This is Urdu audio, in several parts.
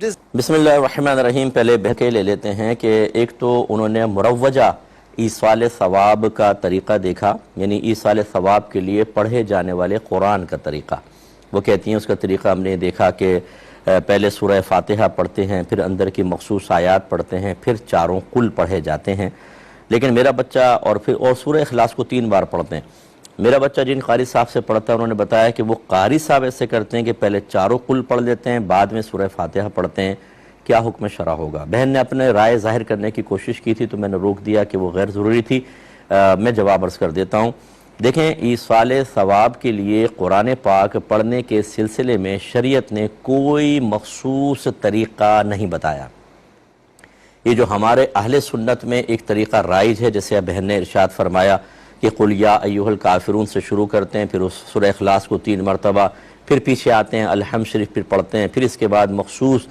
بسم اللہ الرحمن الرحیم۔ پہلے بہکے لے لیتے ہیں کہ ایک تو انہوں نے مروجہ ایصال ثواب کا طریقہ دیکھا، یعنی ایصال ثواب کے لیے پڑھے جانے والے قرآن کا طریقہ۔ وہ کہتی ہیں اس کا طریقہ ہم نے دیکھا کہ پہلے سورہ فاتحہ پڑھتے ہیں، پھر اندر کی مخصوص آیات پڑھتے ہیں، پھر چاروں قل پڑھے جاتے ہیں۔ لیکن میرا بچہ اور سورہ اخلاص کو 3 بار پڑھتے ہیں۔ میرا بچہ جن قاری صاحب سے پڑھتا ہے انہوں نے بتایا کہ وہ قاری صاحب ایسے کرتے ہیں کہ پہلے چاروں قل پڑھ لیتے ہیں، بعد میں سورہ فاتحہ پڑھتے ہیں۔ کیا حکم شرع ہوگا؟ بہن نے اپنے رائے ظاہر کرنے کی کوشش کی تھی تو میں نے روک دیا کہ وہ غیر ضروری تھی۔ میں جواب عرض کر دیتا ہوں۔ دیکھیں، ایصال ثواب کے لیے قرآن پاک پڑھنے کے سلسلے میں شریعت نے کوئی مخصوص طریقہ نہیں بتایا۔ یہ جو ہمارے اہل سنت میں ایک طریقہ رائج ہے، جیسے بہن نے ارشاد فرمایا کہ قل یا ایھا الکافرون سے شروع کرتے ہیں، پھر اس سورہ اخلاص کو 3 مرتبہ، پھر پیچھے آتے ہیں الحمد شریف پھر پڑھتے ہیں، پھر اس کے بعد مخصوص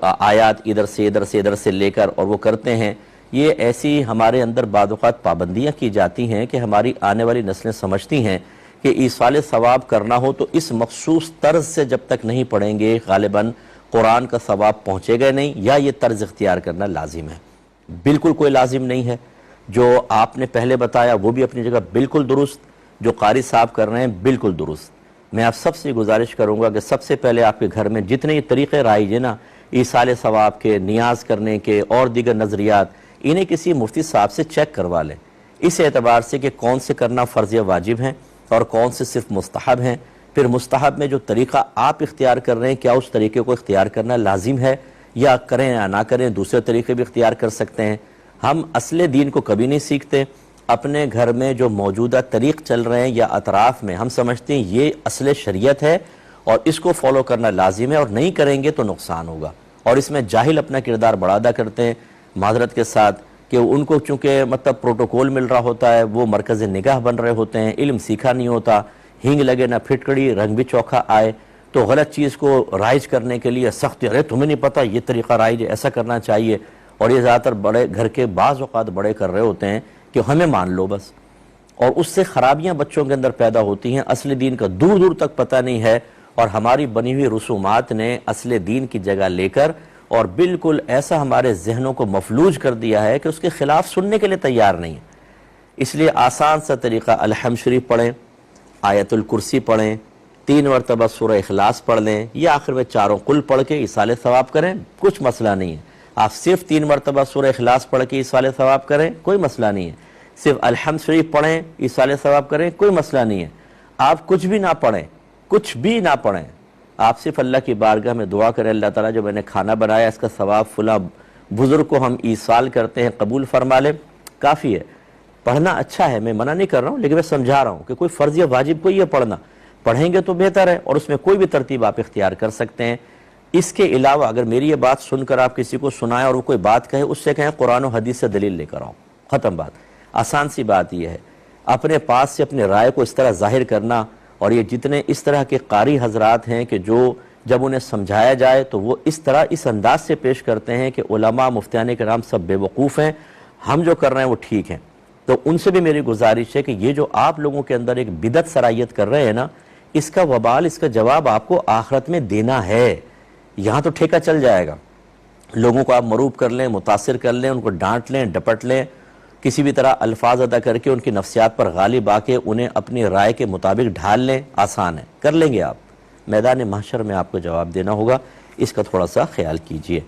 آیات ادھر سے لے کر اور وہ کرتے ہیں۔ یہ ایسی ہمارے اندر بعض اوقات پابندیاں کی جاتی ہیں کہ ہماری آنے والی نسلیں سمجھتی ہیں کہ ایصال ثواب کرنا ہو تو اس مخصوص طرز سے جب تک نہیں پڑھیں گے غالباً قرآن کا ثواب پہنچے گا نہیں، یا یہ طرز اختیار کرنا لازم ہے۔ بالکل کوئی لازم نہیں ہے۔ جو آپ نے پہلے بتایا وہ بھی اپنی جگہ بالکل درست، جو قاری صاحب کر رہے ہیں بالکل درست۔ میں آپ سب سے گزارش کروں گا کہ سب سے پہلے آپ کے گھر میں جتنے یہ طریقے رائج ہیں نا ایصال ثواب کے، نیاز کرنے کے اور دیگر نظریات، انہیں کسی مفتی صاحب سے چیک کروا لیں، اس اعتبار سے کہ کون سے کرنا فرض یا واجب ہیں اور کون سے صرف مستحب ہیں۔ پھر مستحب میں جو طریقہ آپ اختیار کر رہے ہیں کیا اس طریقے کو اختیار کرنا لازم ہے، یا کریں یا نہ کریں دوسرے طریقے بھی اختیار کر سکتے ہیں۔ ہم اصل دین کو کبھی نہیں سیکھتے، اپنے گھر میں جو موجودہ طریق چل رہے ہیں یا اطراف میں ہم سمجھتے ہیں یہ اصل شریعت ہے اور اس کو فالو کرنا لازم ہے، اور نہیں کریں گے تو نقصان ہوگا۔ اور اس میں جاہل اپنا کردار بڑا ادا کرتے ہیں معذرت کے ساتھ، کہ ان کو چونکہ پروٹوکول مل رہا ہوتا ہے، وہ مرکز نگاہ بن رہے ہوتے ہیں، علم سیکھا نہیں ہوتا، ہینگ لگے نہ پھٹکڑی، رنگ بھی چوکھا آئے، تو غلط چیز کو رائج کرنے کے لیے سخت، ارے تمہیں نہیں پتہ یہ طریقہ رائج ہے، ایسا کرنا چاہیے۔ اور یہ زیادہ تر بڑے گھر کے بعض اوقات بڑے کر رہے ہوتے ہیں کہ ہمیں مان لو بس، اور اس سے خرابیاں بچوں کے اندر پیدا ہوتی ہیں۔ اصل دین کا دور دور تک پتہ نہیں ہے، اور ہماری بنی ہوئی رسومات نے اصل دین کی جگہ لے کر اور بالکل ایسا ہمارے ذہنوں کو مفلوج کر دیا ہے کہ اس کے خلاف سننے کے لیے تیار نہیں ہے۔ اس لیے آسان سا طریقہ الحمد شریف پڑھیں، آیت الکرسی پڑھیں، 3 مرتبہ سورہ اخلاص پڑھ لیں، یا آخر میں چاروں قل پڑھ کے ایصال ثواب کریں، کچھ مسئلہ نہیں ہے۔ آپ صرف 3 مرتبہ سورہ اخلاص پڑھ کے ایصال ثواب کریں، کوئی مسئلہ نہیں ہے۔ صرف الحمد شریف پڑھیں، ایصال ثواب کریں، کوئی مسئلہ نہیں ہے۔ آپ کچھ بھی نہ پڑھیں، کچھ بھی نہ پڑھیں، آپ صرف اللہ کی بارگاہ میں دعا کریں، اللہ تعالیٰ جو میں نے کھانا بنایا اس کا ثواب فلاں بزرگ کو ہم ایصال کرتے ہیں قبول فرما لے، کافی ہے۔ پڑھنا اچھا ہے، میں منع نہیں کر رہا ہوں، لیکن میں سمجھا رہا ہوں کہ کوئی فرض یا واجب کو یہ پڑھنا، پڑھیں گے تو بہتر ہے، اور اس میں کوئی بھی ترتیب آپ اختیار کر سکتے ہیں۔ اس کے علاوہ اگر میری یہ بات سن کر آپ کسی کو سنائیں اور وہ کوئی بات کہے، اس سے کہیں قرآن و حدیث سے دلیل لے کر آؤں، ختم بات۔ آسان سی بات یہ ہے، اپنے پاس سے اپنے رائے کو اس طرح ظاہر کرنا، اور یہ جتنے اس طرح کے قاری حضرات ہیں کہ جو جب انہیں سمجھایا جائے تو وہ اس طرح اس انداز سے پیش کرتے ہیں کہ علماء مفتیان کرام سب بے وقوف ہیں، ہم جو کر رہے ہیں وہ ٹھیک ہیں، تو ان سے بھی میری گزارش ہے کہ یہ جو آپ لوگوں کے اندر ایک بدعت سرائیت کر رہے ہیں نا، اس کا وبال، اس کا جواب آپ کو آخرت میں دینا ہے۔ یہاں تو ٹھیکہ چل جائے گا، لوگوں کو آپ مروب کر لیں، متاثر کر لیں، ان کو ڈانٹ لیں، ڈپٹ لیں، کسی بھی طرح الفاظ ادا کر کے ان کی نفسیات پر غالب آ کے انہیں اپنی رائے کے مطابق ڈھال لیں، آسان ہے، کر لیں گے آپ۔ میدان محشر میں آپ کو جواب دینا ہوگا، اس کا تھوڑا سا خیال کیجئے۔